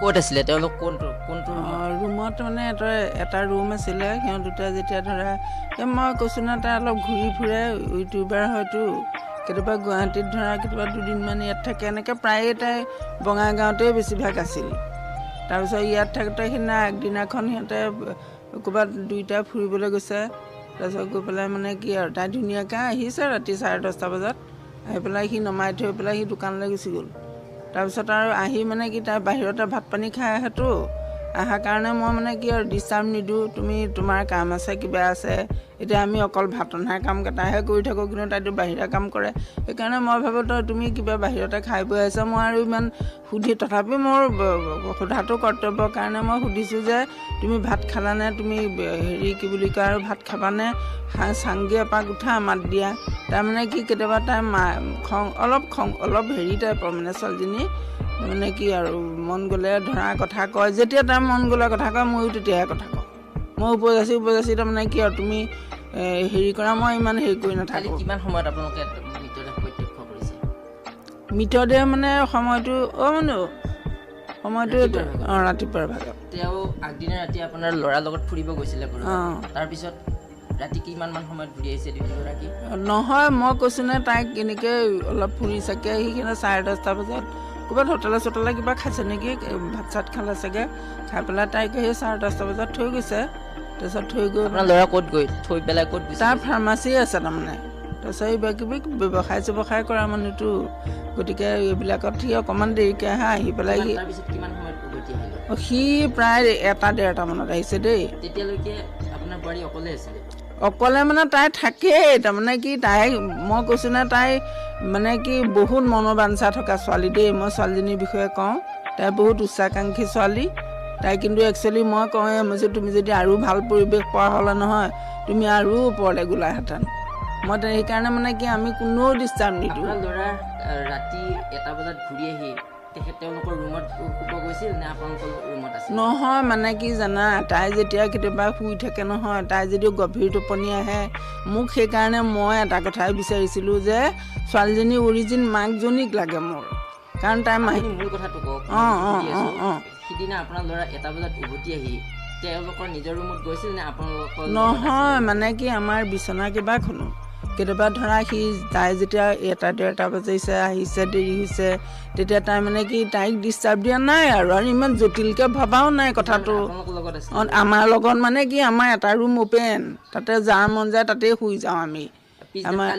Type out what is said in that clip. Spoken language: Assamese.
ক'ত আছিলে তেওঁলোক কোনটো ৰুমত মানে এটা ৰুম আছিলে সিহঁত দুটা যেতিয়া ধৰা মই কৈছোঁ না তাই অলপ ঘূৰি ফুৰে ইউটিউবাৰ হয়তো কেতিয়াবা গুৱাহাটীত ধৰা কেতিয়াবা দুদিনমান ইয়াত থাকে এনেকৈ প্ৰায়ে তাই বঙাইগাঁৱতে বেছিভাগ আছিল তাৰপিছত ইয়াত থাকোঁতে সিদিনা আগদিনাখন সিহঁতে ক'ৰবাত দুইটা ফুৰিবলৈ গৈছে তাৰপিছত গৈ পেলাই মানে কি আৰু তাই ধুনীয়াকৈ আহিছে ৰাতি 10:30 বজাত আহি পেলাই সি নমাই থৈ পেলাই সি দোকানলৈ গুচি গ'ল তাৰপিছত আৰু আহি মানে কি তাই বাহিৰতে ভাত পানী খাই আহেতো অহাৰ কাৰণে মই মানে কি আৰু ডিষ্টাৰ্ব নিদিওঁ তুমি তোমাৰ কাম আছে কিবা আছে এতিয়া আমি অকল ভাত ৰন্ধাৰ কামকেইটাহে কৰি থাকোঁ কিন্তু তাইতো বাহিৰা কাম কৰে সেইকাৰণে মই ভাবোঁ তুমি কিবা বাহিৰতে খাই বৈ আহিছা মই আৰু ইমান সুধি তথাপি মোৰ সোধাটো কৰ্তব্যৰ কাৰণে মই সুধিছোঁ যে তুমি ভাত খালানে তুমি হেৰি কি বুলি কয় আৰু ভাত খাবানে চাংগি এপাক উঠা মাত দিয়া তাৰমানে কি কেতিয়াবা তাই অলপ হেৰি টাইপৰ মানে ছোৱালীজনী মানে কি আৰু মন গ'লে ধৰা কথা কয় যেতিয়া তাৰ মন গ'লে কথা কয় ময়ো তেতিয়াহে কথা কওঁ মই উপজাচি তাৰমানে কি আৰু তুমি হেৰি কৰা মই ইমান হেৰি কৰি নাথাকোঁ কিমান সময়ত আপোনালোকে মৃতদেহ প্ৰত্যক্ষ কৰিছে মৃতদেহ মানে সময়টো ৰাতিপুৱাৰ ভাগত তেওঁ আগদিনা ৰাতি আপোনাৰ ল'ৰাৰ লগত ফুৰিব গৈছিলে তাৰপিছত ৰাতি কিমানমান সময়ত ঘূৰি আহিছে দুয়োগৰাকী নহয় মই কৈছোঁ নে তাইক কেনেকৈ অলপ ফুৰি চাগে সেইখিনি 10:30 বজাত ক'ৰবাত হোটেলে কিবা খাইছে নেকি ভাত চাত খালে চাগে খাই পেলাই তাইক সেই 10:30 বজাত থৈ গৈছে তাৰপিছত থৈ গৈ আপোনাৰ ল'ৰা ক'ত গৈ থৈ পেলাই ক'ত গৈছে তাৰ ফাৰ্মাচী আছে তাৰমানে তাৰপিছত কিবা কিবি ব্যৱসায় কৰা মানুহটো গতিকে এইবিলাকত সি অকণমান দেৰিকৈ আহি পেলাই সি প্ৰায় 1-1:30 মানত আহিছে দেই তেতিয়ালৈকে আপোনাৰ বোৱাৰী অকলে আছিলে অকলে মানে তাই থাকেই তাৰমানে কি তাই মই কৈছোঁ নে তাই মানে কি বহুত মনোবাঞ্ছা থকা ছোৱালী দেই মই ছোৱালীজনীৰ বিষয়ে কওঁ তাই বহুত উচ্চাকাংক্ষী ছোৱালী তাই কিন্তু একচুৱেলি মই কওঁৱে যে তুমি যদি আৰু ভাল পৰিৱেশ পোৱা হ'লে নহয় তুমি আৰু ওপৰলৈ গ'লাহেঁতেন মই সেইকাৰণে মানে কি আমি কোনেও ডিষ্টাৰ্ব নিদিওঁ ল'ৰা ৰাতি 1 বজাত ঘূৰি আহি তেওঁলোকৰ ৰুমত শুব গৈছিল নে আপোনালোকৰ ৰুমত আছিল নহয় মানে কি জানা তাই যেতিয়া কেতিয়াবা শুই থাকে নহয় তাই যদি গভীৰ টোপনি আহে মোক সেইকাৰণে মই এটা কথাই বিচাৰিছিলোঁ যে ছোৱালীজনী অৰিজিন মাকজনীক লাগে মোৰ কাৰণ তাই মূল কথাটো কওক সিদিনা আপোনাৰ ল'ৰা 1 বজাত উভতি আহি তেওঁলোকৰ নিজৰ ৰুমত গৈছিল নে আপোনালোকৰ নহয় মানে কি আমাৰ বিচনা কিবা শুনো কেতিয়াবা ধৰা তাই যেতিয়া 1-1:30 বাজিছে আহিছে দেৰি হৈছে তেতিয়া তাই মানে কি তাইক ডিষ্টাৰ্ব দিয়া নাই আৰু ইমান জটিলকৈ ভবাও নাই কথাটো আমাৰ লগত মানে কি আমাৰ এটা ৰুম অ'পেন তাতে যাৰ মন যায় তাতেই শুই যাওঁ আমি আমাৰ